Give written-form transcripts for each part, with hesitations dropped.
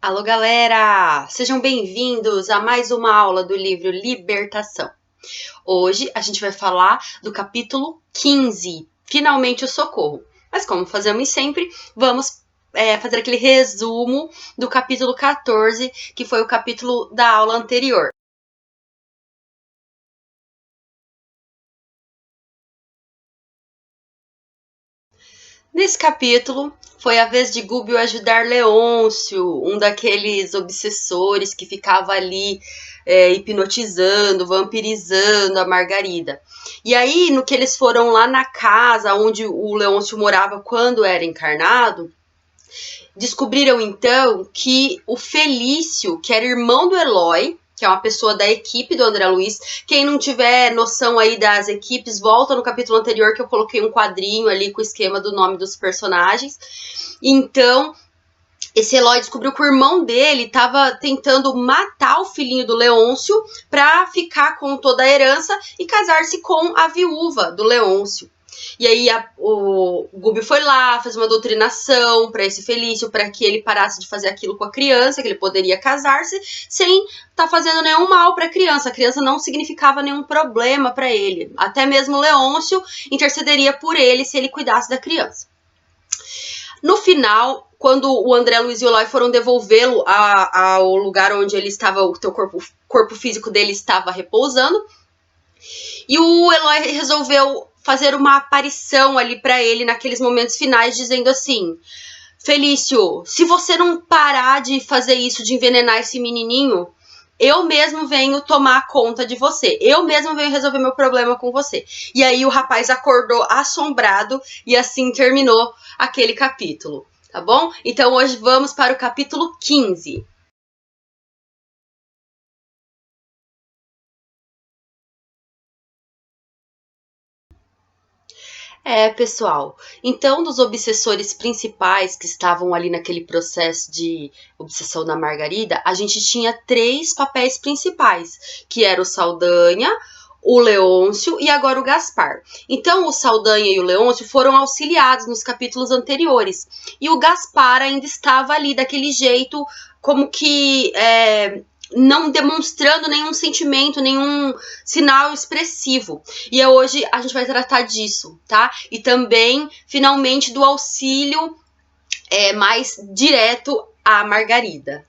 Alô, galera! Sejam bem-vindos a mais uma aula do livro Libertação. Hoje a gente vai falar do capítulo 15, Finalmente o Socorro. Mas como fazemos sempre, vamos fazer aquele resumo do capítulo 14, que foi o capítulo da aula anterior. Nesse capítulo, foi a vez de Gúbio ajudar Leôncio, um daqueles obsessores que ficava ali hipnotizando, vampirizando a Margarida. E aí, no que eles foram lá na casa onde o Leôncio morava quando era encarnado, descobriram então que o Felício, que era irmão do Eloy, que é uma pessoa da equipe do André Luiz. Quem não tiver noção aí das equipes, volta no capítulo anterior que eu coloquei um quadrinho ali com o esquema do nome dos personagens. Então, esse Eloy descobriu que o irmão dele estava tentando matar o filhinho do Leôncio para ficar com toda a herança e casar-se com a viúva do Leôncio. E aí o Gúbio foi lá, fez uma doutrinação para esse Felício, para que ele parasse de fazer aquilo com a criança, que ele poderia casar-se sem estar fazendo nenhum mal para a criança. A criança não significava nenhum problema para ele. Até mesmo Leôncio intercederia por ele se ele cuidasse da criança. No final, quando o André Luiz e o Eloy foram devolvê-lo ao lugar onde ele estava, o teu corpo físico dele estava repousando, e o Eloy resolveu fazer uma aparição ali para ele naqueles momentos finais, dizendo assim: Felício, se você não parar de fazer isso, de envenenar esse menininho, eu mesmo venho tomar conta de você. Eu mesmo venho resolver meu problema com você. E aí o rapaz acordou assombrado e assim terminou aquele capítulo, tá bom? Então hoje vamos para o capítulo 15. Pessoal, então dos obsessores principais que estavam ali naquele processo de obsessão da Margarida, a gente tinha 3 papéis principais, que era o Saldanha, o Leôncio e agora o Gaspar. Então o Saldanha e o Leôncio foram auxiliados nos capítulos anteriores, e o Gaspar ainda estava ali daquele jeito, como que não demonstrando nenhum sentimento, nenhum sinal expressivo. E hoje a gente vai tratar disso, tá? E também, finalmente, do auxílio mais direto à Margarida.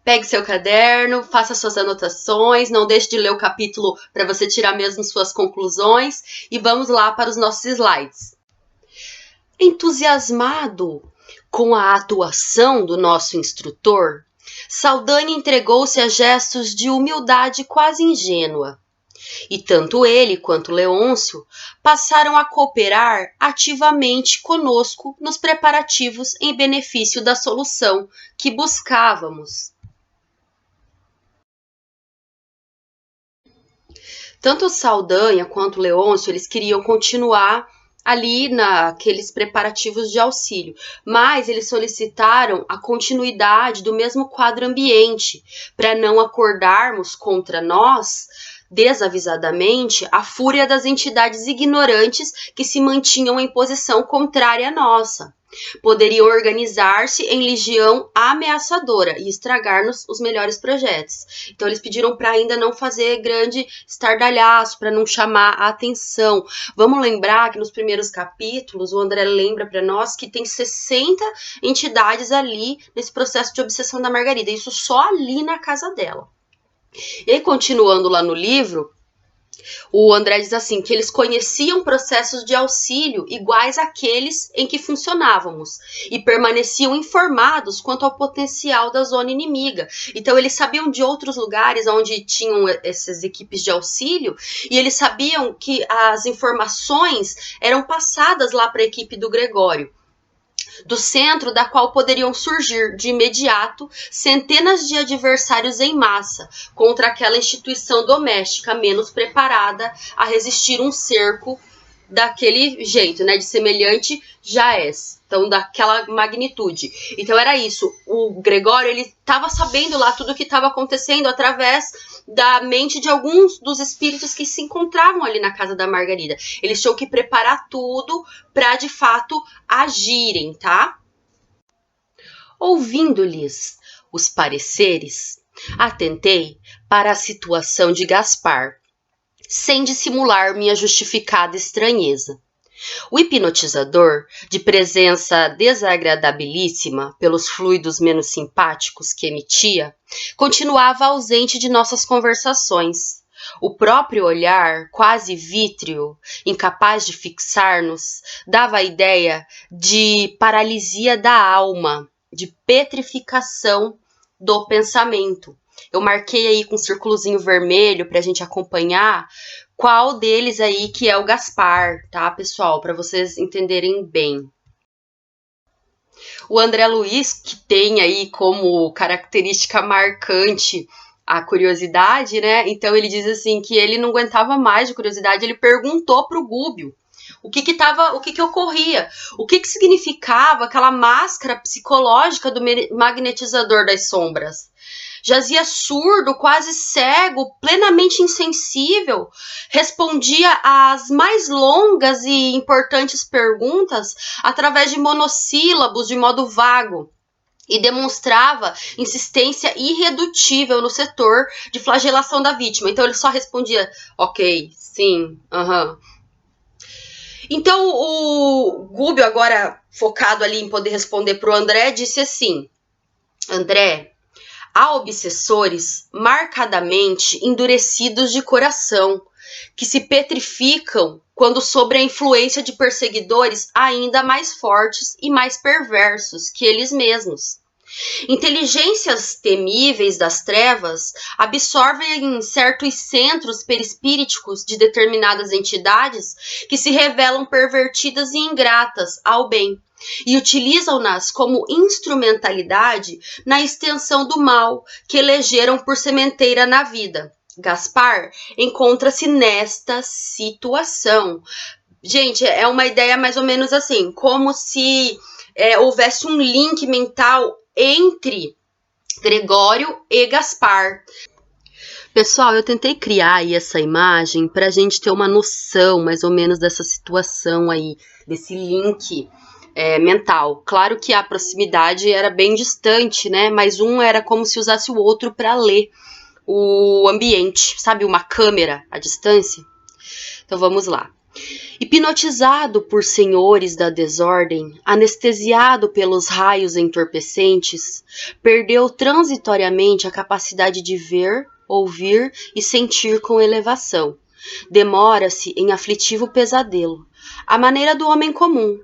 Pegue seu caderno, faça suas anotações, não deixe de ler o capítulo para você tirar mesmo suas conclusões e vamos lá para os nossos slides. Entusiasmado com a atuação do nosso instrutor, Saldanha entregou-se a gestos de humildade quase ingênua. E tanto ele quanto Leôncio passaram a cooperar ativamente conosco nos preparativos em benefício da solução que buscávamos. Tanto Saldanha quanto Leôncio, eles queriam continuar ali naqueles preparativos de auxílio, mas eles solicitaram a continuidade do mesmo quadro ambiente, para não acordarmos contra nós, desavisadamente, a fúria das entidades ignorantes que se mantinham em posição contrária à nossa. Poderiam organizar-se em legião ameaçadora e estragar-nos os melhores projetos. Então eles pediram para ainda não fazer grande estardalhaço, para não chamar a atenção. Vamos lembrar que nos primeiros capítulos o André lembra para nós que tem 60 entidades ali nesse processo de obsessão da Margarida, isso só ali na casa dela. E aí, continuando lá no livro, o André diz assim, que eles conheciam processos de auxílio iguais àqueles em que funcionávamos e permaneciam informados quanto ao potencial da zona inimiga. Então eles sabiam de outros lugares onde tinham essas equipes de auxílio e eles sabiam que as informações eram passadas lá para a equipe do Gregório, do centro da qual poderiam surgir de imediato centenas de adversários em massa contra aquela instituição doméstica menos preparada a resistir um cerco daquele jeito, né, de semelhante jaez, então daquela magnitude. Então era isso, o Gregório, ele estava sabendo lá tudo o que estava acontecendo através da mente de alguns dos espíritos que se encontravam ali na casa da Margarida. Eles tinham que preparar tudo para de fato agirem, tá? Ouvindo-lhes os pareceres, atentei para a situação de Gaspar, sem dissimular minha justificada estranheza. O hipnotizador, de presença desagradabilíssima pelos fluidos menos simpáticos que emitia, continuava ausente de nossas conversações. O próprio olhar, quase vítreo, incapaz de fixar-nos, dava a ideia de paralisia da alma, de petrificação do pensamento. Eu marquei aí com um círculozinho vermelho para a gente acompanhar qual deles aí que é o Gaspar, tá, pessoal? Para vocês entenderem bem. O André Luiz, que tem aí como característica marcante a curiosidade, né? Então ele diz assim que ele não aguentava mais de curiosidade, ele perguntou pro Gúbio o que ocorria, o que significava aquela máscara psicológica do magnetizador das sombras. Jazia surdo, quase cego, plenamente insensível, respondia às mais longas e importantes perguntas através de monossílabos de modo vago e demonstrava insistência irredutível no setor de flagelação da vítima. Então ele só respondia, ok, sim, aham. Então o Gúbio, agora focado ali em poder responder para o André, disse assim: André, há obsessores marcadamente endurecidos de coração, que se petrificam quando sob a influência de perseguidores ainda mais fortes e mais perversos que eles mesmos. Inteligências temíveis das trevas absorvem certos centros perispíriticos de determinadas entidades que se revelam pervertidas e ingratas ao bem, e utilizam-nas como instrumentalidade na extensão do mal que elegeram por sementeira na vida. Gaspar encontra-se nesta situação. Gente, é uma ideia mais ou menos assim, como se houvesse um link mental entre Gregório e Gaspar. Pessoal, eu tentei criar aí essa imagem para a gente ter uma noção mais ou menos dessa situação aí, desse link mental. Claro que a proximidade era bem distante, né? Mas um era como se usasse o outro para ler o ambiente, sabe? Uma câmera à distância. Então vamos lá. Hipnotizado por senhores da desordem, anestesiado pelos raios entorpecentes, perdeu transitoriamente a capacidade de ver, ouvir e sentir com elevação. Demora-se em aflitivo pesadelo, à maneira do homem comum,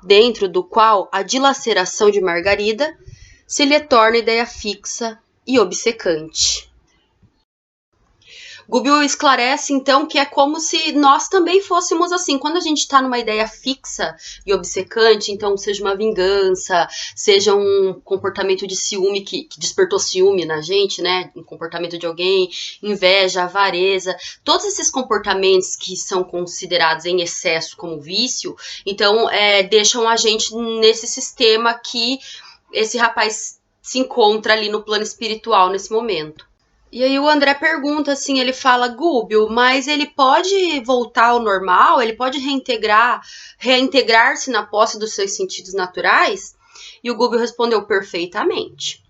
dentro do qual a dilaceração de Margarida se lhe torna ideia fixa e obcecante. Gúbio esclarece, então, que é como se nós também fôssemos assim. Quando a gente está numa ideia fixa e obcecante, então seja uma vingança, seja um comportamento de ciúme que despertou ciúme na gente, né? Um comportamento de alguém, inveja, avareza, todos esses comportamentos que são considerados em excesso como vício, então deixam a gente nesse sistema que esse rapaz se encontra ali no plano espiritual nesse momento. E aí o André pergunta assim, ele fala, Gúbio, mas ele pode voltar ao normal? Ele pode reintegrar-se na posse dos seus sentidos naturais? E o Gúbio respondeu perfeitamente.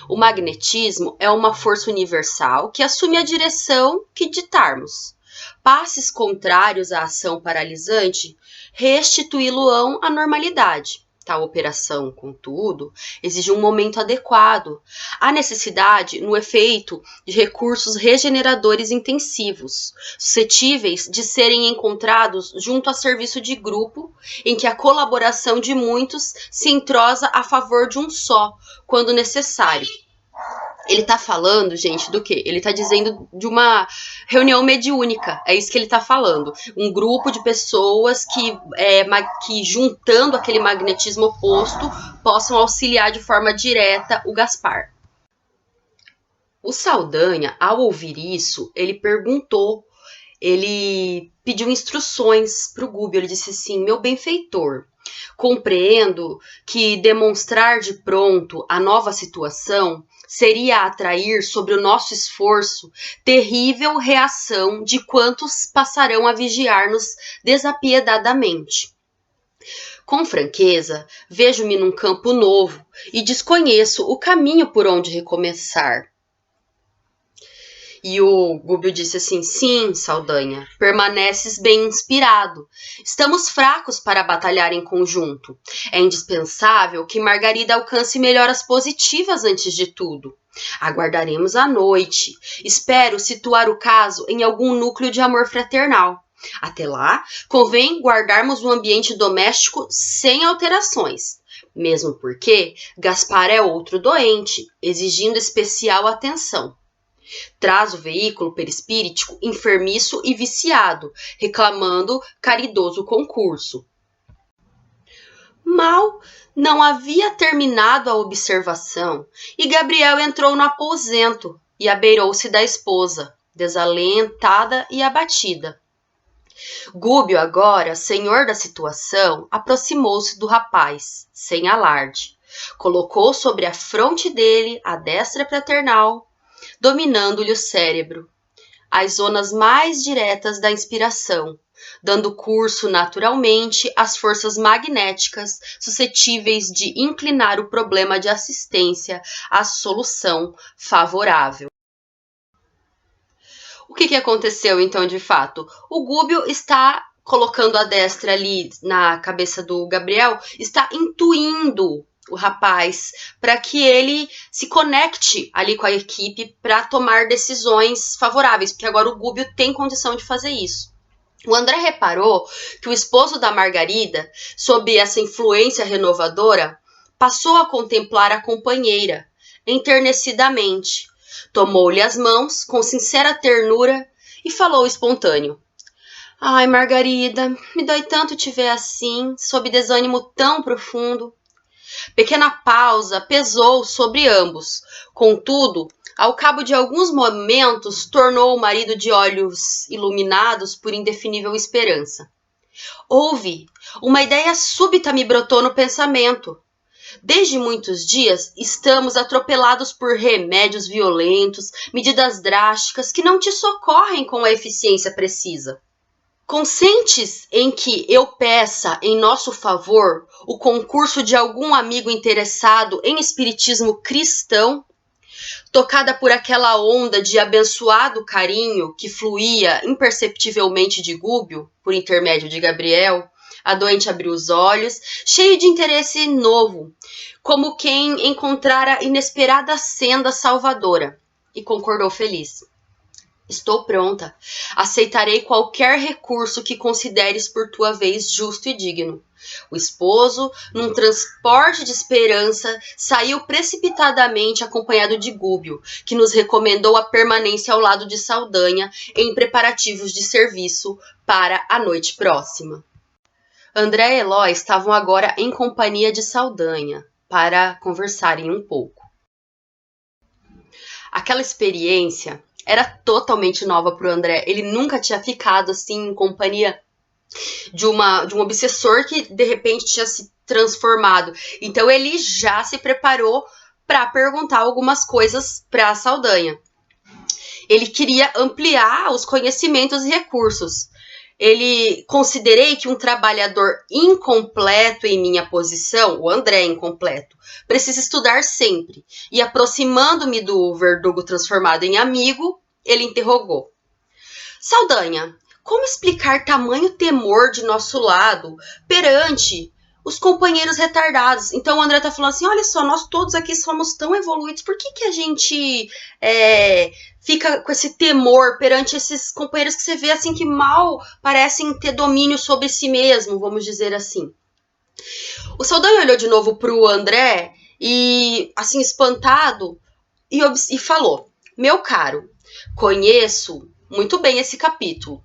O magnetismo é uma força universal que assume a direção que ditarmos. Passes contrários à ação paralisante restituí-lo-ão à normalidade. Tal operação, contudo, exige um momento adequado. Há necessidade no efeito de recursos regeneradores intensivos, suscetíveis de serem encontrados junto a serviço de grupo, em que a colaboração de muitos se entrosa a favor de um só, quando necessário. Ele tá falando, gente, do quê? Ele tá dizendo de uma reunião mediúnica, é isso que ele tá falando. Um grupo de pessoas que juntando aquele magnetismo oposto, possam auxiliar de forma direta o Gaspar. O Saldanha, ao ouvir isso, ele pediu instruções para o Gúbio, ele disse assim, meu benfeitor, compreendo que demonstrar de pronto a nova situação seria atrair sobre o nosso esforço terrível reação de quantos passarão a vigiar-nos desapiedadamente. Com franqueza, vejo-me num campo novo e desconheço o caminho por onde recomeçar. E o Gúbio disse assim: sim, Saldanha, permaneces bem inspirado. Estamos fracos para batalhar em conjunto. É indispensável que Margarida alcance melhoras positivas antes de tudo. Aguardaremos a noite. Espero situar o caso em algum núcleo de amor fraternal. Até lá, convém guardarmos o ambiente doméstico sem alterações. Mesmo porque Gaspar é outro doente, exigindo especial atenção. Traz o veículo perispíritico enfermiço e viciado, reclamando caridoso concurso. Mal não havia terminado a observação e Gabriel entrou no aposento e abeirou-se da esposa, desalentada e abatida. Gúbio, agora, senhor da situação, aproximou-se do rapaz, sem alarde. Colocou sobre a fronte dele a destra fraternal, dominando-lhe o cérebro, as zonas mais diretas da inspiração, dando curso naturalmente às forças magnéticas suscetíveis de inclinar o problema de assistência à solução favorável. O que aconteceu então de fato? O Gúbio está colocando a destra ali na cabeça do Gabriel, está intuindo o rapaz para que ele se conecte ali com a equipe para tomar decisões favoráveis, porque agora o Gúbio tem condição de fazer isso. O André reparou que o esposo da Margarida, sob essa influência renovadora, passou a contemplar a companheira enternecidamente. Tomou-lhe as mãos com sincera ternura e falou espontâneo: ai, Margarida, me dói tanto te ver assim, sob desânimo tão profundo. Pequena pausa pesou sobre ambos. Contudo, ao cabo de alguns momentos, tornou o marido de olhos iluminados por indefinível esperança. Houve, uma ideia súbita me brotou no pensamento. Desde muitos dias, estamos atropelados por remédios violentos, medidas drásticas que não te socorrem com a eficiência precisa. Consentes em que eu peça em nosso favor o concurso de algum amigo interessado em espiritismo cristão, tocada por aquela onda de abençoado carinho que fluía imperceptivelmente de Gúbio, por intermédio de Gabriel, a doente abriu os olhos, cheio de interesse novo, como quem encontrara inesperada senda salvadora, e concordou feliz. Estou pronta. Aceitarei qualquer recurso que consideres por tua vez justo e digno. O esposo, num transporte de esperança, saiu precipitadamente acompanhado de Gúbio, que nos recomendou a permanência ao lado de Saldanha em preparativos de serviço para a noite próxima. André e Eloy estavam agora em companhia de Saldanha, para conversarem um pouco. Aquela experiência era totalmente nova para o André. Ele nunca tinha ficado assim em companhia de um obsessor que de repente tinha se transformado. Então ele já se preparou para perguntar algumas coisas para a Saldanha. Ele queria ampliar os conhecimentos e recursos. Considerei que um trabalhador incompleto em minha posição, o André incompleto, precisa estudar sempre. E aproximando-me do verdugo transformado em amigo, ele interrogou: Saldanha, como explicar tamanho temor de nosso lado perante os companheiros retardados? Então o André tá falando assim, olha só, nós todos aqui somos tão evoluídos, por que a gente fica com esse temor perante esses companheiros que você vê assim que mal parecem ter domínio sobre si mesmo, vamos dizer assim? O Saldanha olhou de novo pro André e, assim, espantado, e falou: meu caro, conheço muito bem esse capítulo.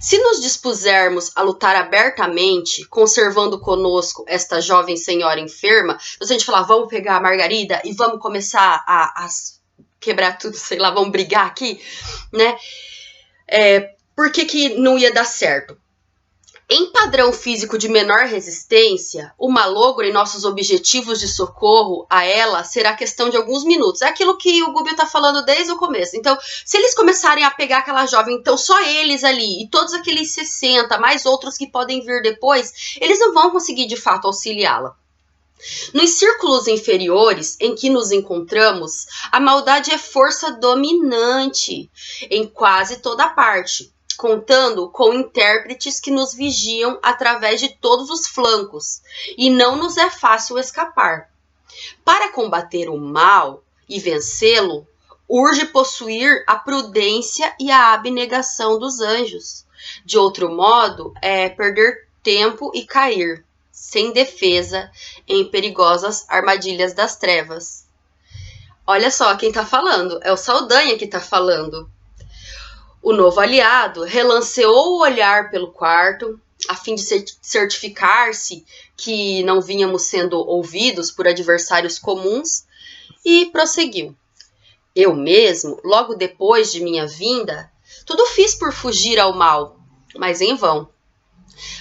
Se nos dispusermos a lutar abertamente, conservando conosco esta jovem senhora enferma, se a gente falar, vamos pegar a Margarida e vamos começar a quebrar tudo, sei lá, vamos brigar aqui, né? Por que não ia dar certo? Em padrão físico de menor resistência, o malogro em nossos objetivos de socorro a ela será questão de alguns minutos. É aquilo que o Gubbio está falando desde o começo. Então, se eles começarem a pegar aquela jovem, então só eles ali, e todos aqueles 60, mais outros que podem vir depois, eles não vão conseguir de fato auxiliá-la. Nos círculos inferiores em que nos encontramos, a maldade é força dominante em quase toda parte, contando com intérpretes que nos vigiam através de todos os flancos, e não nos é fácil escapar. Para combater o mal e vencê-lo, urge possuir a prudência e a abnegação dos anjos. De outro modo, é perder tempo e cair, sem defesa, em perigosas armadilhas das trevas. Olha só quem tá falando, é o Saldanha que tá falando. O novo aliado relanceou o olhar pelo quarto, a fim de certificar-se que não vínhamos sendo ouvidos por adversários comuns, e prosseguiu. Eu mesmo, logo depois de minha vinda, tudo fiz por fugir ao mal, mas em vão.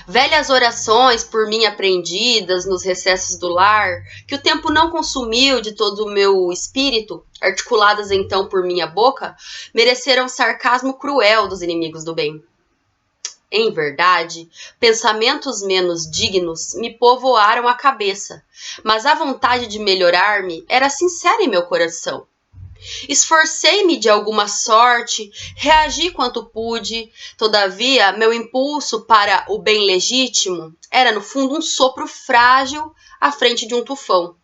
Velhas orações por mim aprendidas nos recessos do lar, que o tempo não consumiu de todo o meu espírito, articuladas então por minha boca, mereceram sarcasmo cruel dos inimigos do bem. Em verdade, pensamentos menos dignos me povoaram a cabeça, mas a vontade de melhorar-me era sincera em meu coração. Esforcei-me de alguma sorte, reagi quanto pude, todavia meu impulso para o bem legítimo era no fundo um sopro frágil à frente de um tufão.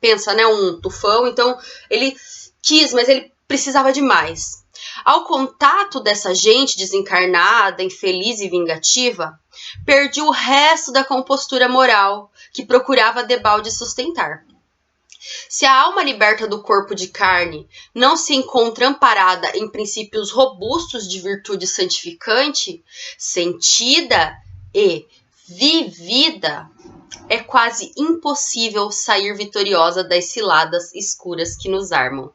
Pensa, né, um tufão, então ele quis, mas ele precisava de mais. Ao contato dessa gente desencarnada, infeliz e vingativa, perdi o resto da compostura moral que procurava debalde sustentar. Se a alma liberta do corpo de carne não se encontra amparada em princípios robustos de virtude santificante, sentida e vivida, é quase impossível sair vitoriosa das ciladas escuras que nos armam.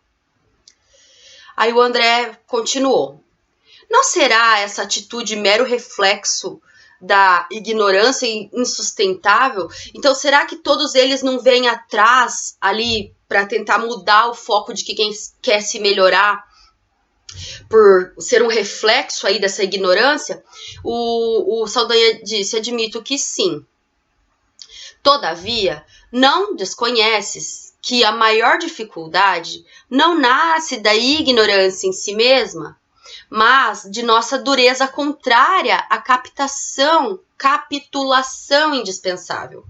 Aí o André continuou. Não será essa atitude mero reflexo da ignorância insustentável? Então, será que todos eles não vêm atrás ali para tentar mudar o foco de que quem quer se melhorar por ser um reflexo aí dessa ignorância? O Saldanha disse, admito que sim. Todavia, não desconheces que a maior dificuldade não nasce da ignorância em si mesma, mas de nossa dureza contrária à capitulação indispensável.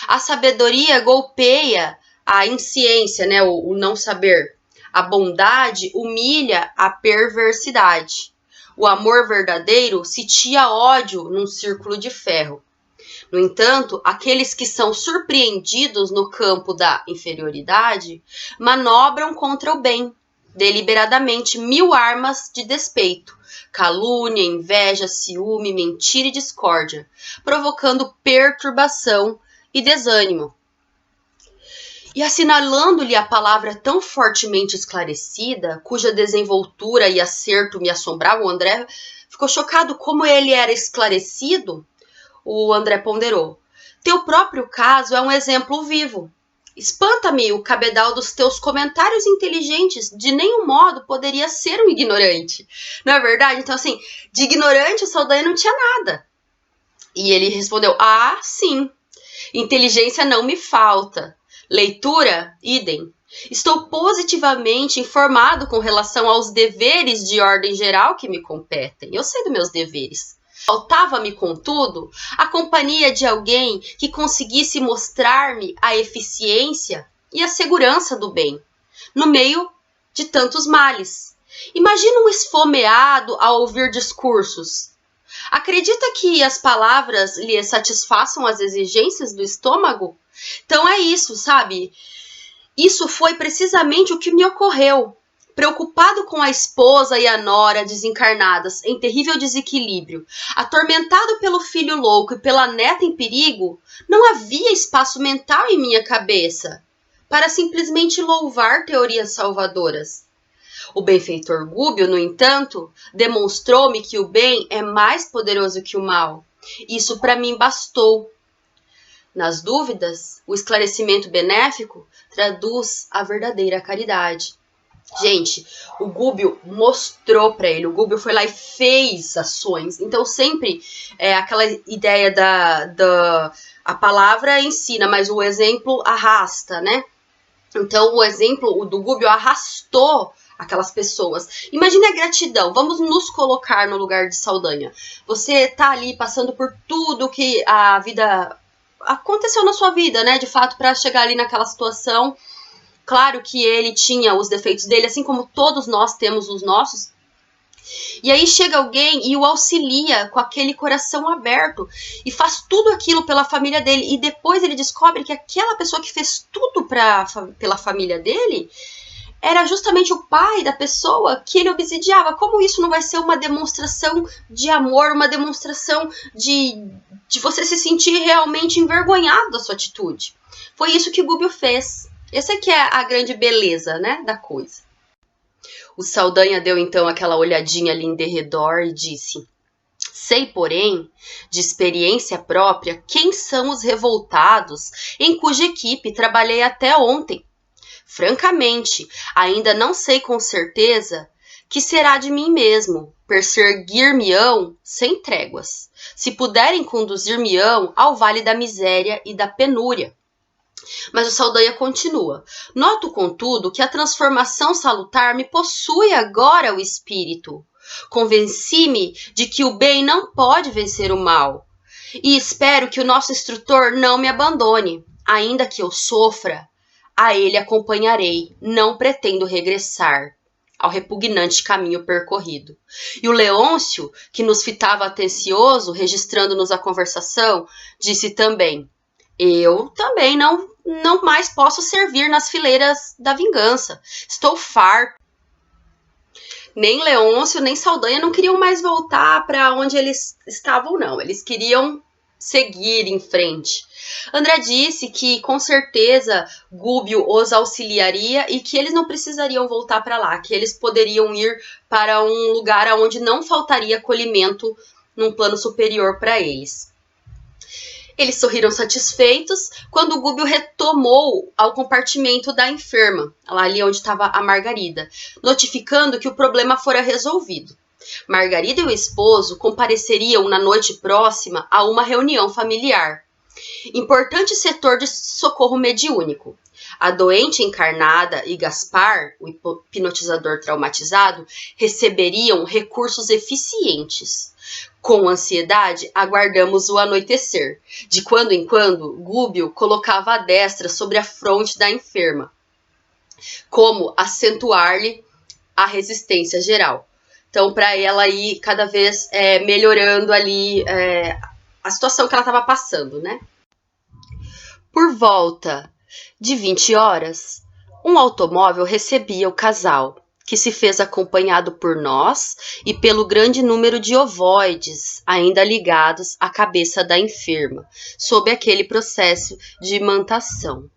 A sabedoria golpeia a insciência, né, o não saber. A bondade humilha a perversidade. O amor verdadeiro sitia ódio num círculo de ferro. No entanto, aqueles que são surpreendidos no campo da inferioridade manobram contra o bem, deliberadamente 1000 armas de despeito, calúnia, inveja, ciúme, mentira e discórdia, provocando perturbação e desânimo. E assinalando-lhe a palavra tão fortemente esclarecida, cuja desenvoltura e acerto me assombravam, o André ficou chocado como ele era esclarecido. O André ponderou. Teu próprio caso é um exemplo vivo. Espanta-me o cabedal dos teus comentários inteligentes. De nenhum modo poderia ser um ignorante. Não é verdade? Então, assim, de ignorante o Saldanha não tinha nada. E ele respondeu, sim. Inteligência não me falta. Leitura, idem. Estou positivamente informado com relação aos deveres de ordem geral que me competem. Eu sei dos meus deveres. Faltava-me, contudo, a companhia de alguém que conseguisse mostrar-me a eficiência e a segurança do bem, no meio de tantos males. Imagina um esfomeado ao ouvir discursos. Acredita que as palavras lhe satisfaçam as exigências do estômago? Então é isso, sabe? Isso foi precisamente o que me ocorreu. Preocupado com a esposa e a nora desencarnadas em terrível desequilíbrio, atormentado pelo filho louco e pela neta em perigo, não havia espaço mental em minha cabeça para simplesmente louvar teorias salvadoras. O benfeitor Gubbio, no entanto, demonstrou-me que o bem é mais poderoso que o mal Isso para mim bastou. Nas dúvidas, o esclarecimento benéfico traduz a verdadeira caridade. Gente, o Gubbio mostrou para ele, o Gubbio foi lá e fez ações. Então sempre aquela ideia a palavra ensina, mas o exemplo arrasta, né? Então o exemplo do Gubbio arrastou aquelas pessoas. Imagine a gratidão, vamos nos colocar no lugar de Saldanha. Você tá ali passando por tudo que a vida aconteceu na sua vida, né? De fato, para chegar ali naquela situação. Claro que ele tinha os defeitos dele, assim como todos nós temos os nossos. E aí chega alguém e o auxilia com aquele coração aberto e faz tudo aquilo pela família dele. E depois ele descobre que aquela pessoa que fez tudo pela família dele era justamente o pai da pessoa que ele obsidiava. Como isso não vai ser uma demonstração de amor, uma demonstração de você se sentir realmente envergonhado da sua atitude? Foi isso que o Gubbio fez. Essa aqui é a grande beleza, né, da coisa. O Saldanha deu então aquela olhadinha ali em derredor e disse: sei, porém, de experiência própria, quem são os revoltados em cuja equipe trabalhei até ontem. Francamente, ainda não sei com certeza que será de mim mesmo. Perseguir-me-ão sem tréguas, se puderem conduzir-me-ão ao vale da miséria e da penúria. Mas o Saldanha continua. Noto, contudo, que a transformação salutar me possui agora o espírito. Convenci-me de que o bem não pode vencer o mal. E espero que o nosso instrutor não me abandone. Ainda que eu sofra, a ele acompanharei. Não pretendo regressar ao repugnante caminho percorrido. E o Leôncio, que nos fitava atencioso, registrando-nos a conversação, disse também: eu também não mais posso servir nas fileiras da vingança. Estou farto. Nem Leôncio, nem Saldanha não queriam mais voltar para onde eles estavam, não. Eles queriam seguir em frente. André disse que, com certeza, Gubbio os auxiliaria e que eles não precisariam voltar para lá, que eles poderiam ir para um lugar onde não faltaria acolhimento num plano superior para eles. Eles sorriram satisfeitos quando o Gubbio retomou ao compartimento da enferma, lá ali onde estava a Margarida, notificando que o problema fora resolvido. Margarida e o esposo compareceriam na noite próxima a uma reunião familiar. Importante setor de socorro mediúnico. A doente encarnada e Gaspar, o hipnotizador traumatizado, receberiam recursos eficientes. Com ansiedade, aguardamos o anoitecer. De quando em quando, Gubbio colocava a destra sobre a fronte da enferma, como acentuar-lhe a resistência geral. Então, para ela ir cada vez melhorando ali a situação que ela estava passando, né? Por volta de 20 horas, um automóvel recebia o casal, que se fez acompanhado por nós e pelo grande número de ovoides ainda ligados à cabeça da enferma, sob aquele processo de imantação.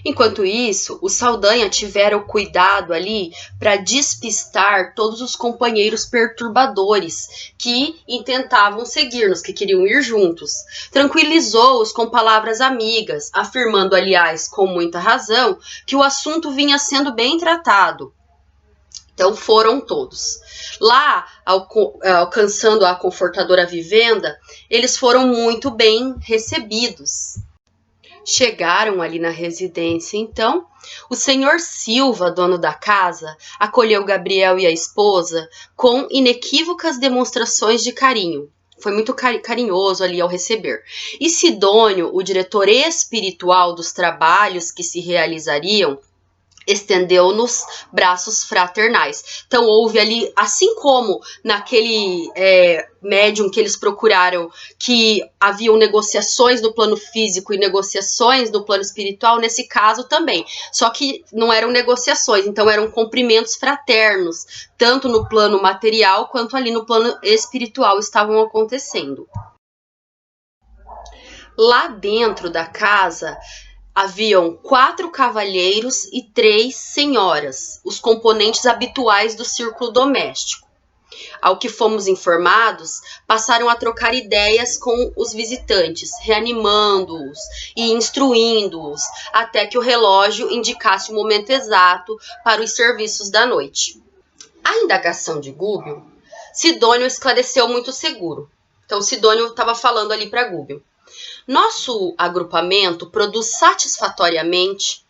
Enquanto isso, o Saldanha tivera o cuidado ali para despistar todos os companheiros perturbadores que intentavam seguir-nos, que queriam ir juntos. Tranquilizou-os com palavras amigas, afirmando, aliás, com muita razão, que o assunto vinha sendo bem tratado. Então foram todos. Lá, alcançando a confortadora vivenda, eles foram muito bem recebidos. Chegaram ali na residência, então, o senhor Silva, dono da casa, acolheu Gabriel e a esposa com inequívocas demonstrações de carinho. Foi muito carinhoso ali ao receber. E Sidônio, o diretor espiritual dos trabalhos que se realizariam, estendeu-nos braços fraternais. Então houve ali, assim como naquele médium que eles procuraram, que haviam negociações no plano físico e negociações no plano espiritual, nesse caso também. Só que não eram negociações, então eram cumprimentos fraternos, tanto no plano material quanto ali no plano espiritual estavam acontecendo. Lá dentro da casa haviam 4 cavalheiros e 3 senhoras, os componentes habituais do círculo doméstico. Ao que fomos informados, passaram a trocar ideias com os visitantes, reanimando-os e instruindo-os, até que o relógio indicasse o momento exato para os serviços da noite. A indagação de Gúbio, Sidônio esclareceu muito seguro. Então, Sidônio estava falando ali para Gúbio. Nosso agrupamento produz satisfatoriamente,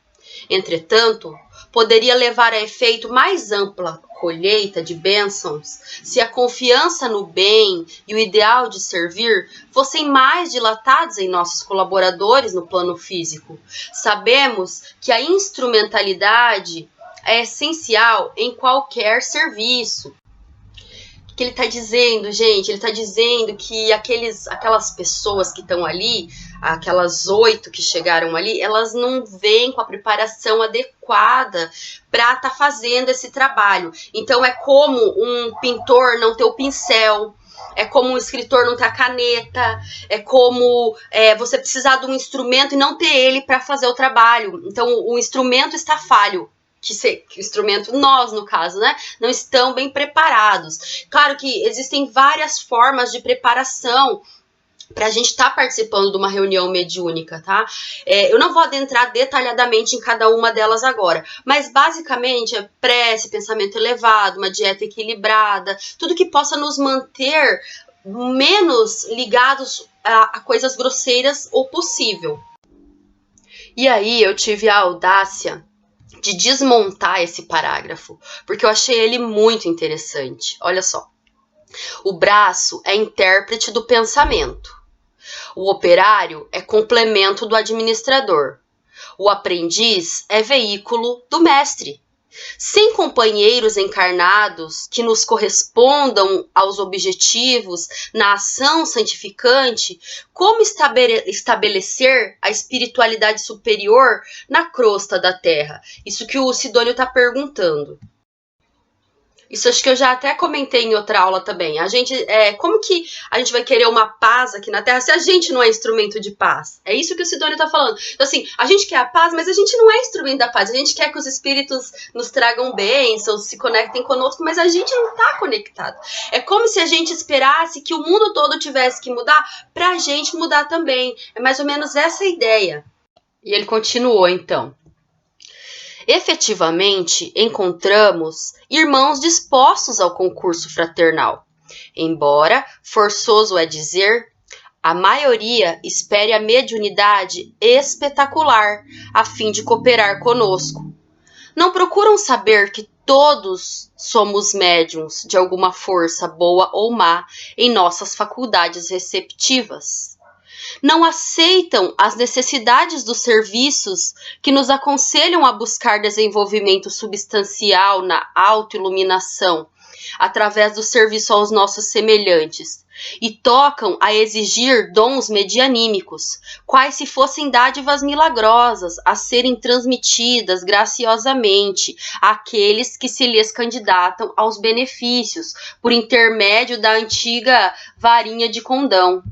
entretanto, poderia levar a efeito mais ampla colheita de bênçãos se a confiança no bem e o ideal de servir fossem mais dilatados em nossos colaboradores no plano físico. Sabemos que a instrumentalidade é essencial em qualquer serviço. O que ele está dizendo, gente? Ele está dizendo que aquelas pessoas que estão ali, aquelas 8 que chegaram ali, elas não vêm com a preparação adequada para estar fazendo esse trabalho. Então é como um pintor não ter o pincel, é como um escritor não ter a caneta, é como você precisar de um instrumento e não ter ele para fazer o trabalho. Então o instrumento está falho. Que o instrumento, nós no caso, né, não estão bem preparados. Claro que existem várias formas de preparação para a gente estar participando de uma reunião mediúnica, tá? Eu não vou adentrar detalhadamente em cada uma delas agora, mas basicamente é prece, pensamento elevado, uma dieta equilibrada, tudo que possa nos manter menos ligados a coisas grosseiras ou possível. E aí eu tive a audácia de desmontar esse parágrafo, porque eu achei ele muito interessante. Olha só. O braço é intérprete do pensamento. O operário é complemento do administrador. O aprendiz é veículo do mestre. Sem companheiros encarnados que nos correspondam aos objetivos na ação santificante, como estabelecer a espiritualidade superior na crosta da Terra? Isso que o Sidônio está perguntando. Isso acho que eu já até comentei em outra aula também. Como que a gente vai querer uma paz aqui na Terra se a gente não é instrumento de paz? É isso que o Sidônio está falando. Então, assim, a gente quer a paz, mas a gente não é instrumento da paz. A gente quer que os espíritos nos tragam bênçãos, se conectem conosco, mas a gente não está conectado. É como se a gente esperasse que o mundo todo tivesse que mudar para a gente mudar também. É mais ou menos essa a ideia. E ele continuou, então. Efetivamente, encontramos irmãos dispostos ao concurso fraternal. Embora, forçoso é dizer, a maioria espere a mediunidade espetacular a fim de cooperar conosco. Não procuram saber que todos somos médiuns de alguma força boa ou má em nossas faculdades receptivas. Não aceitam as necessidades dos serviços que nos aconselham a buscar desenvolvimento substancial na autoiluminação, através do serviço aos nossos semelhantes, e tocam a exigir dons medianímicos, quais se fossem dádivas milagrosas a serem transmitidas graciosamente àqueles que se lhes candidatam aos benefícios, por intermédio da antiga varinha de condão.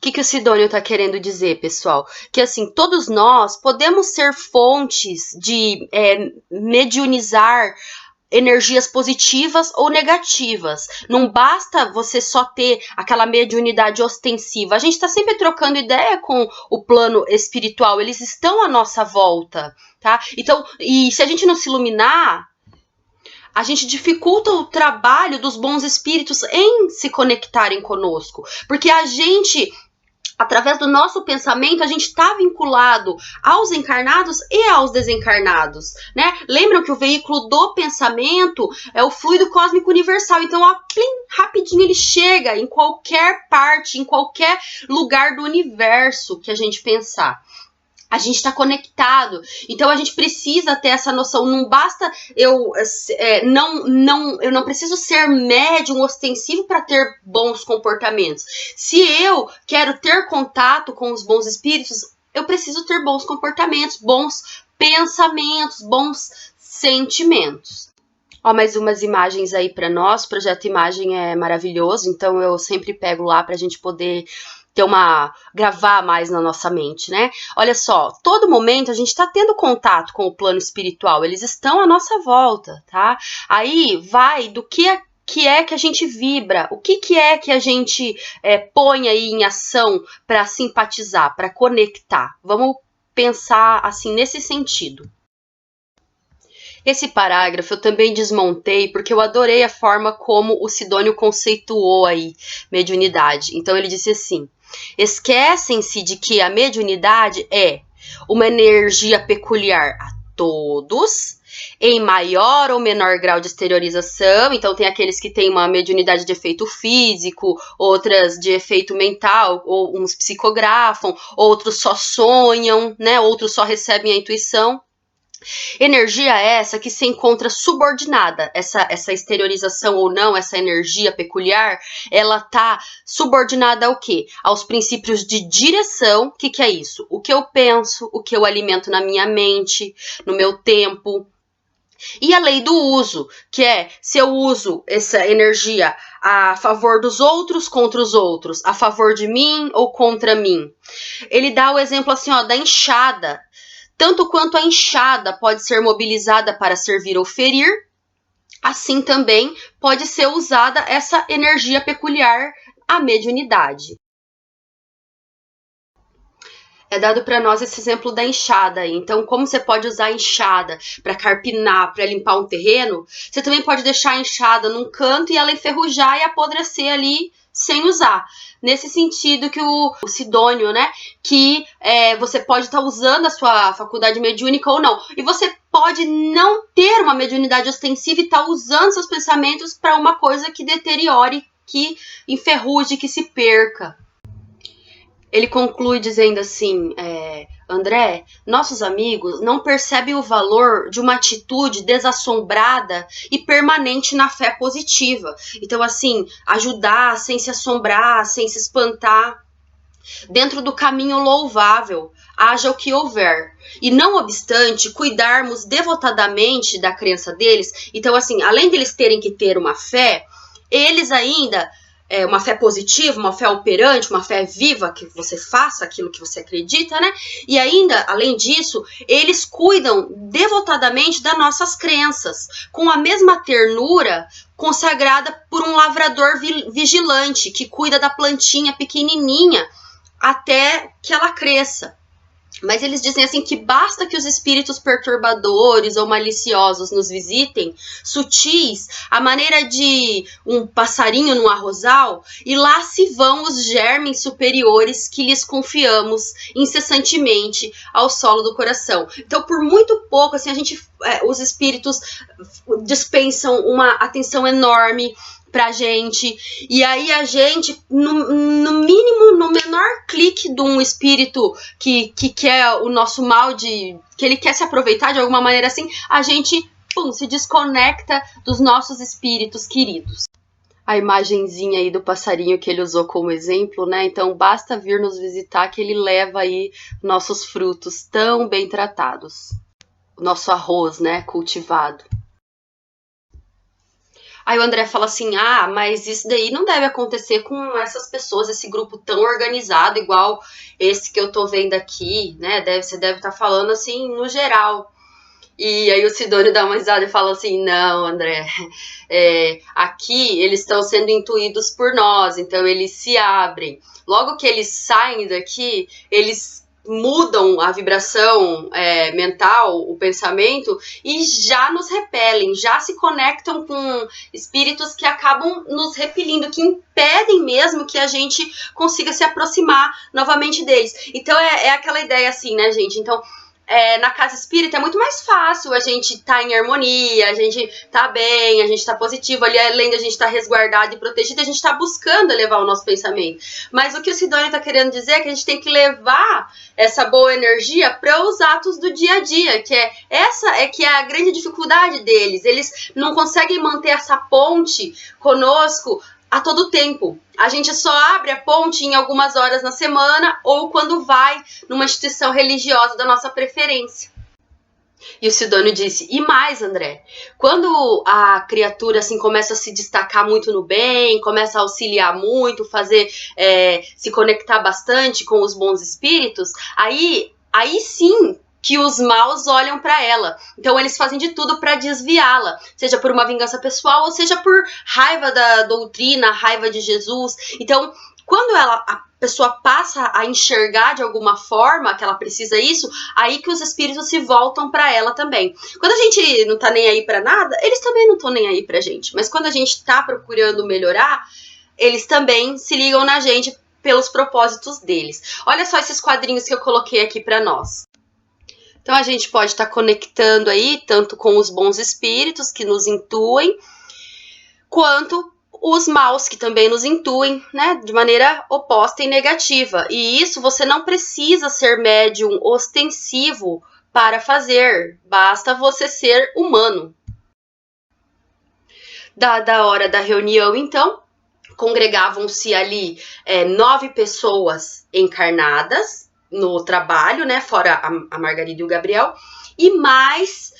O que o Sidônio está querendo dizer, pessoal? Que, assim, todos nós podemos ser fontes de mediunizar energias positivas ou negativas. Não basta você só ter aquela mediunidade ostensiva. A gente está sempre trocando ideia com o plano espiritual. Eles estão à nossa volta, tá? Então, e se a gente não se iluminar, a gente dificulta o trabalho dos bons espíritos em se conectarem conosco. Porque a gente, através do nosso pensamento, a gente está vinculado aos encarnados e aos desencarnados, né? Lembram que o veículo do pensamento é o fluido cósmico universal. Então, ó, plim, rapidinho ele chega em qualquer parte, em qualquer lugar do universo que a gente pensar. A gente está conectado, então a gente precisa ter essa noção. Não basta eu não preciso ser médium ostensivo para ter bons comportamentos. Se eu quero ter contato com os bons espíritos, eu preciso ter bons comportamentos, bons pensamentos, bons sentimentos. Ó, mais umas imagens aí para nós. O Projeto Imagem é maravilhoso, então eu sempre pego lá para a gente poder gravar mais na nossa mente, né? Olha só, todo momento a gente está tendo contato com o plano espiritual, eles estão à nossa volta, tá? Aí vai do que que é que a gente vibra, o que é que a gente põe aí em ação para simpatizar, para conectar. Vamos pensar assim nesse sentido. Esse parágrafo eu também desmontei porque eu adorei a forma como o Sidônio conceituou aí mediunidade. Então ele disse assim: esquecem-se de que a mediunidade é uma energia peculiar a todos, em maior ou menor grau de exteriorização. Então tem aqueles que têm uma mediunidade de efeito físico, outras de efeito mental, ou uns psicografam, outros só sonham, né? Outros só recebem a intuição. Energia essa que se encontra subordinada, essa exteriorização ou não, essa energia peculiar, ela tá subordinada ao quê? Aos princípios de direção. O que é isso? O que eu penso, o que eu alimento na minha mente, no meu tempo. E a lei do uso, que é se eu uso essa energia a favor dos outros, contra os outros, a favor de mim ou contra mim. Ele dá o exemplo assim, ó, da enxada. Tanto quanto a enxada pode ser mobilizada para servir ou ferir, assim também pode ser usada essa energia peculiar, a mediunidade. É dado para nós esse exemplo da enxada. Então, como você pode usar a enxada para carpinar, para limpar um terreno, você também pode deixar a enxada num canto e ela enferrujar e apodrecer ali sem usar. Nesse sentido que o Sidônio, né, que você pode estar usando a sua faculdade mediúnica ou não. E você pode não ter uma mediunidade ostensiva e estar usando seus pensamentos para uma coisa que deteriore, que enferruje, que se perca. Ele conclui dizendo assim, André, nossos amigos não percebem o valor de uma atitude desassombrada e permanente na fé positiva. Então, assim, ajudar sem se assombrar, sem se espantar, dentro do caminho louvável, haja o que houver. E não obstante, cuidarmos devotadamente da crença deles. Então, assim, além deles terem que ter uma fé, eles ainda... uma fé positiva, uma fé operante, uma fé viva, que você faça aquilo que você acredita, né? E ainda, além disso, eles cuidam devotadamente das nossas crenças, com a mesma ternura consagrada por um lavrador vigilante, que cuida da plantinha pequenininha até que ela cresça. Mas eles dizem assim que basta que os espíritos perturbadores ou maliciosos nos visitem, sutis, à maneira de um passarinho num arrozal, e lá se vão os germes superiores que lhes confiamos incessantemente ao solo do coração. Então, por muito pouco, assim, os espíritos dispensam uma atenção enorme pra gente, e aí a gente, no mínimo, no menor clique de um espírito que quer o nosso mal, que ele quer se aproveitar de alguma maneira assim, a gente, se desconecta dos nossos espíritos queridos. A imagenzinha aí do passarinho que ele usou como exemplo, né? Então basta vir nos visitar que ele leva aí nossos frutos tão bem tratados. O nosso arroz, né, cultivado. Aí o André fala assim, mas isso daí não deve acontecer com essas pessoas, esse grupo tão organizado, igual esse que eu tô vendo aqui, né? Você deve estar falando assim, no geral. E aí o Sidônio dá uma risada e fala assim, não, André, aqui eles estão sendo intuídos por nós, então eles se abrem. Logo que eles saem daqui, eles mudam a vibração mental, o pensamento, e já nos repelem, já se conectam com espíritos que acabam nos repelindo, que impedem mesmo que a gente consiga se aproximar novamente deles. Então é aquela ideia assim, né, gente? Então, na casa espírita é muito mais fácil a gente tá em harmonia, a gente tá bem, a gente tá positivo, ali além da gente tá resguardado e protegido, a gente tá buscando elevar o nosso pensamento. Mas o que o Sidônio tá querendo dizer é que a gente tem que levar essa boa energia para os atos do dia a dia, que que é a grande dificuldade deles. Eles não conseguem manter essa ponte conosco a todo tempo. A gente só abre a ponte em algumas horas na semana ou quando vai numa instituição religiosa da nossa preferência. E o Sidônio disse, e mais, André, quando a criatura assim começa a se destacar muito no bem, começa a auxiliar muito, se conectar bastante com os bons espíritos, aí sim que os maus olham para ela. Então eles fazem de tudo para desviá-la, seja por uma vingança pessoal ou seja por raiva da doutrina, raiva de Jesus. Então, quando a pessoa passa a enxergar de alguma forma que ela precisa isso, aí que os espíritos se voltam para ela também. Quando a gente não tá nem aí para nada, eles também não estão nem aí pra gente. Mas quando a gente tá procurando melhorar, eles também se ligam na gente pelos propósitos deles. Olha só esses quadrinhos que eu coloquei aqui para nós. Então a gente pode estar conectando aí tanto com os bons espíritos que nos intuem, quanto os maus que também nos intuem, né, de maneira oposta e negativa. E isso você não precisa ser médium ostensivo para fazer, basta você ser humano. Dada a hora da reunião, então, congregavam-se ali 9 pessoas encarnadas no trabalho, né, fora a Margarida e o Gabriel, e mais,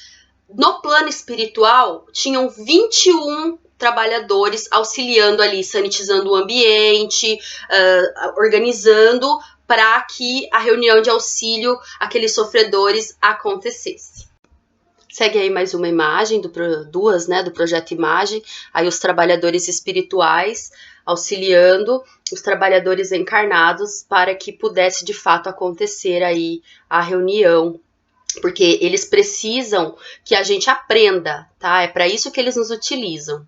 no plano espiritual, tinham 21 trabalhadores auxiliando ali, sanitizando o ambiente, organizando para que a reunião de auxílio àqueles sofredores acontecesse. Segue aí mais uma imagem, duas, né, do projeto Imagem, aí os trabalhadores espirituais auxiliando os trabalhadores encarnados para que pudesse de fato acontecer aí a reunião. Porque eles precisam que a gente aprenda, tá? É para isso que eles nos utilizam.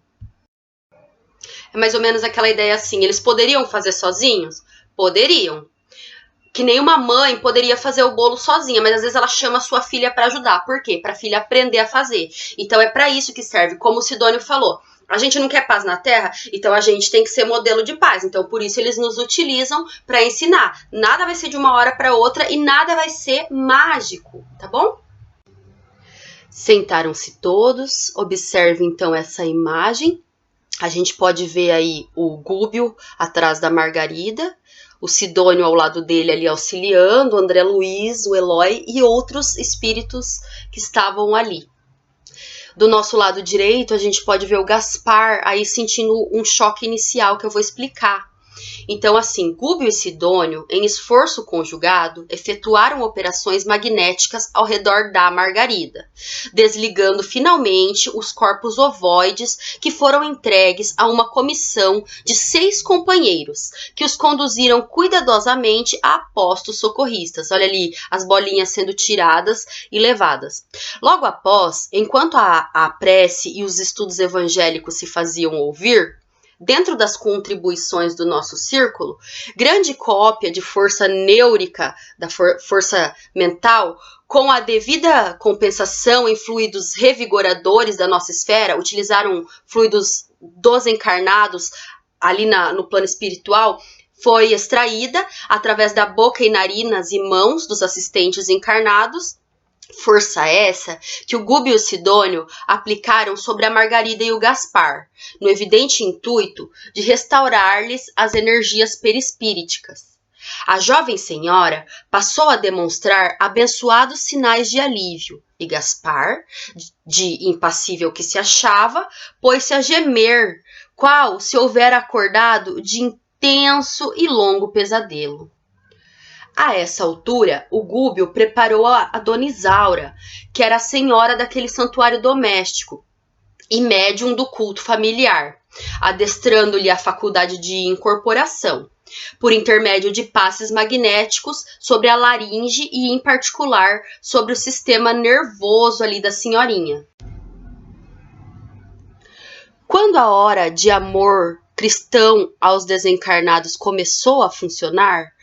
É mais ou menos aquela ideia assim, eles poderiam fazer sozinhos? Poderiam. Que nem uma mãe poderia fazer o bolo sozinha, mas às vezes ela chama a sua filha para ajudar. Por quê? Para a filha aprender a fazer. Então é para isso que serve, como o Sidônio falou. A gente não quer paz na Terra, então a gente tem que ser modelo de paz. Então por isso eles nos utilizam para ensinar. Nada vai ser de uma hora para outra e nada vai ser mágico, tá bom? Sentaram-se todos, observe então essa imagem. A gente pode ver aí o Gúbio atrás da Margarida, o Sidônio ao lado dele ali auxiliando, o André Luiz, o Eloy e outros espíritos que estavam ali. Do nosso lado direito, a gente pode ver o Gaspar aí sentindo um choque inicial que eu vou explicar. Então, assim, Gúbio e Sidônio, em esforço conjugado, efetuaram operações magnéticas ao redor da Margarida, desligando finalmente os corpos ovoides que foram entregues a uma comissão de 6 companheiros, que os conduziram cuidadosamente a postos socorristas. Olha ali, as bolinhas sendo tiradas e levadas. Logo após, enquanto a prece e os estudos evangélicos se faziam ouvir, dentro das contribuições do nosso círculo, grande cópia de força neurica, da força mental, com a devida compensação em fluidos revigoradores da nossa esfera, utilizaram fluidos dos encarnados ali no plano espiritual, foi extraída através da boca e narinas e mãos dos assistentes encarnados. Força essa que o Gúbio e o Sidônio aplicaram sobre a Margarida e o Gaspar, no evidente intuito de restaurar-lhes as energias perispíriticas. A jovem senhora passou a demonstrar abençoados sinais de alívio, e Gaspar, de impassível que se achava, pôs-se a gemer, qual se houvera acordado de intenso e longo pesadelo. A essa altura, o Gúbio preparou a Dona Isaura, que era a senhora daquele santuário doméstico e médium do culto familiar, adestrando-lhe a faculdade de incorporação, por intermédio de passes magnéticos sobre a laringe e, em particular, sobre o sistema nervoso ali da senhorinha. Quando a hora de amor cristão aos desencarnados começou a funcionar,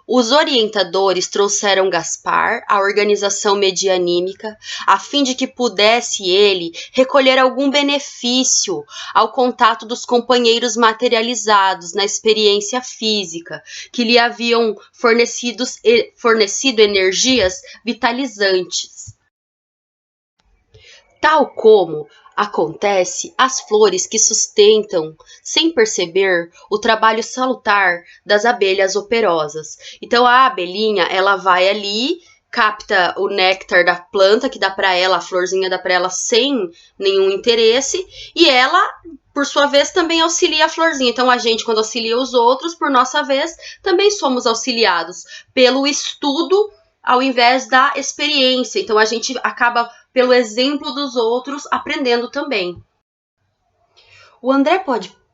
os orientadores trouxeram Gaspar à organização medianímica, a fim de que pudesse ele recolher algum benefício ao contato dos companheiros materializados na experiência física, que lhe haviam fornecido energias vitalizantes. Tal como acontece às flores que sustentam, sem perceber, o trabalho salutar das abelhas operosas. Então a abelhinha, ela vai ali, capta o néctar da planta, que dá para ela, a florzinha dá para ela sem nenhum interesse, e ela, por sua vez, também auxilia a florzinha. Então a gente, quando auxilia os outros, por nossa vez, também somos auxiliados pelo estudo ao invés da experiência. Então, a gente acaba, pelo exemplo dos outros, aprendendo também. O André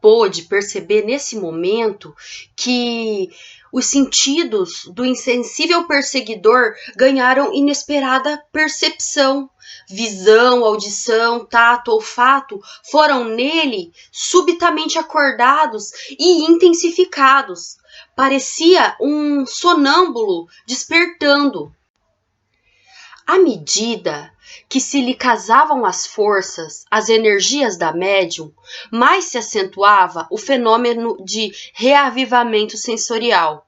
pôde perceber nesse momento que os sentidos do insensível perseguidor ganharam inesperada percepção. Visão, audição, tato, olfato foram nele subitamente acordados e intensificados. Parecia um sonâmbulo despertando. À medida que se lhe casavam as forças, as energias da médium, mais se acentuava o fenômeno de reavivamento sensorial.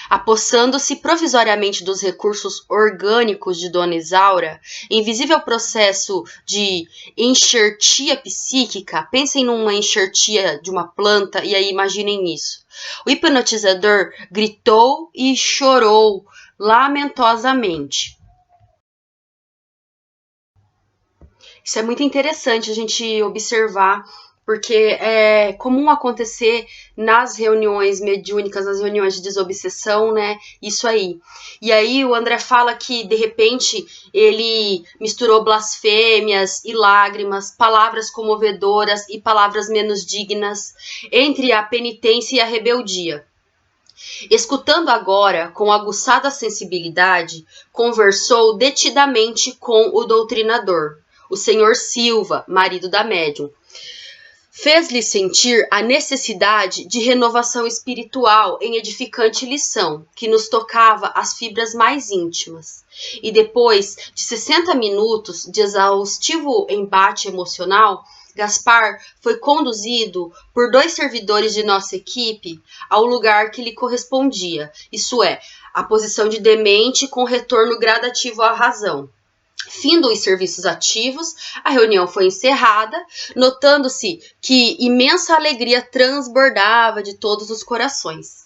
Apossando-se provisoriamente dos recursos orgânicos de Dona Isaura, invisível processo de enxertia psíquica, pensem numa enxertia de uma planta e aí imaginem isso. O hipnotizador gritou e chorou lamentosamente. Isso é muito interessante a gente observar, porque é comum acontecer nas reuniões mediúnicas, nas reuniões de desobsessão, né? Isso aí. E aí o André fala que, de repente, ele misturou blasfêmias e lágrimas, palavras comovedoras e palavras menos dignas, entre a penitência e a rebeldia. Escutando agora, com aguçada sensibilidade, conversou detidamente com o doutrinador, o senhor Silva, marido da médium. Fez-lhe sentir a necessidade de renovação espiritual em edificante lição, que nos tocava as fibras mais íntimas. E depois de 60 minutos de exaustivo embate emocional, Gaspar foi conduzido por 2 servidores de nossa equipe ao lugar que lhe correspondia, isso é, a posição de demente com retorno gradativo à razão. Findo os serviços ativos, a reunião foi encerrada, notando-se que imensa alegria transbordava de todos os corações.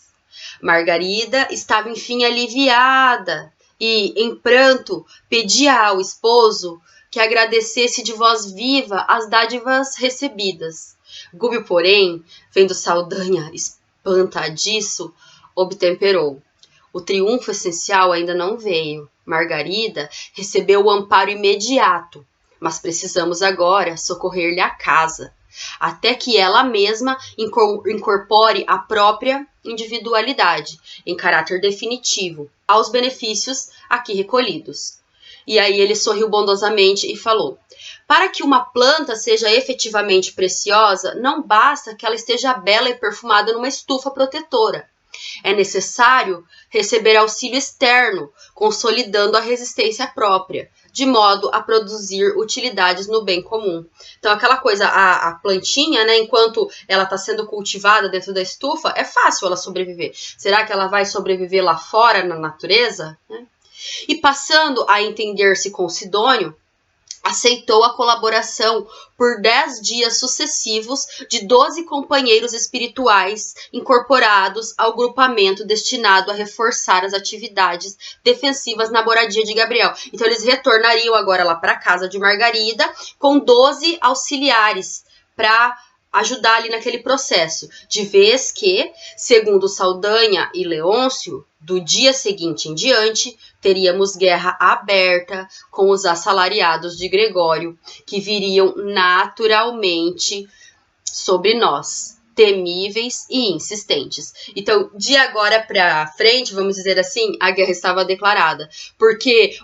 Margarida estava enfim aliviada e, em pranto, pedia ao esposo que agradecesse de voz viva as dádivas recebidas. Gúbio, porém, vendo Saldanha espantadiço, obtemperou. O triunfo essencial ainda não veio. Margarida recebeu o amparo imediato, mas precisamos agora socorrer-lhe a casa, até que ela mesma incorpore a própria individualidade, em caráter definitivo, aos benefícios aqui recolhidos. E aí ele sorriu bondosamente e falou: para que uma planta seja efetivamente preciosa, não basta que ela esteja bela e perfumada numa estufa protetora. É necessário receber auxílio externo, consolidando a resistência própria, de modo a produzir utilidades no bem comum. Então, aquela coisa, a plantinha, né, enquanto ela está sendo cultivada dentro da estufa, é fácil ela sobreviver. Será que ela vai sobreviver lá fora, na natureza? E passando a entender-se com Sidônio, aceitou a colaboração por 10 dias sucessivos de 12 companheiros espirituais incorporados ao grupamento destinado a reforçar as atividades defensivas na moradia de Gabriel. Então eles retornariam agora lá para a casa de Margarida com 12 auxiliares para ajudar ali naquele processo, de vez que, segundo Saldanha e Leôncio, do dia seguinte em diante, teríamos guerra aberta com os assalariados de Gregório, que viriam naturalmente sobre nós, temíveis e insistentes. Então, de agora para frente, vamos dizer assim, a guerra estava declarada, porque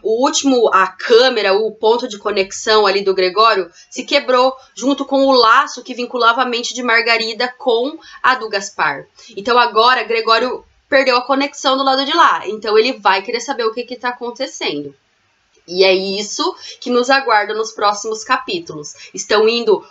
a câmera, o ponto de conexão ali do Gregório se quebrou junto com o laço que vinculava a mente de Margarida com a do Gaspar. Então, agora Gregório perdeu a conexão do lado de lá, então ele vai querer saber o que está acontecendo. E é isso que nos aguarda nos próximos capítulos. Estão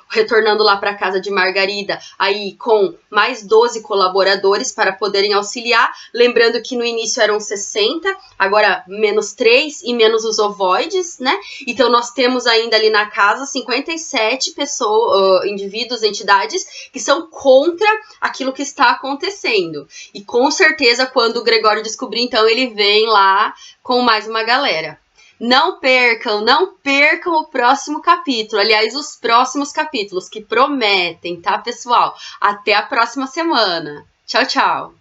retornando lá para a casa de Margarida, aí com mais 12 colaboradores para poderem auxiliar. Lembrando que no início eram 60, agora menos 3 e menos os ovoides, né? Então nós temos ainda ali na casa 57 pessoas, indivíduos, entidades que são contra aquilo que está acontecendo. E com certeza quando o Gregório descobrir, então ele vem lá com mais uma galera. Não percam o próximo capítulo. Aliás, os próximos capítulos que prometem, tá, pessoal? Até a próxima semana. Tchau, tchau.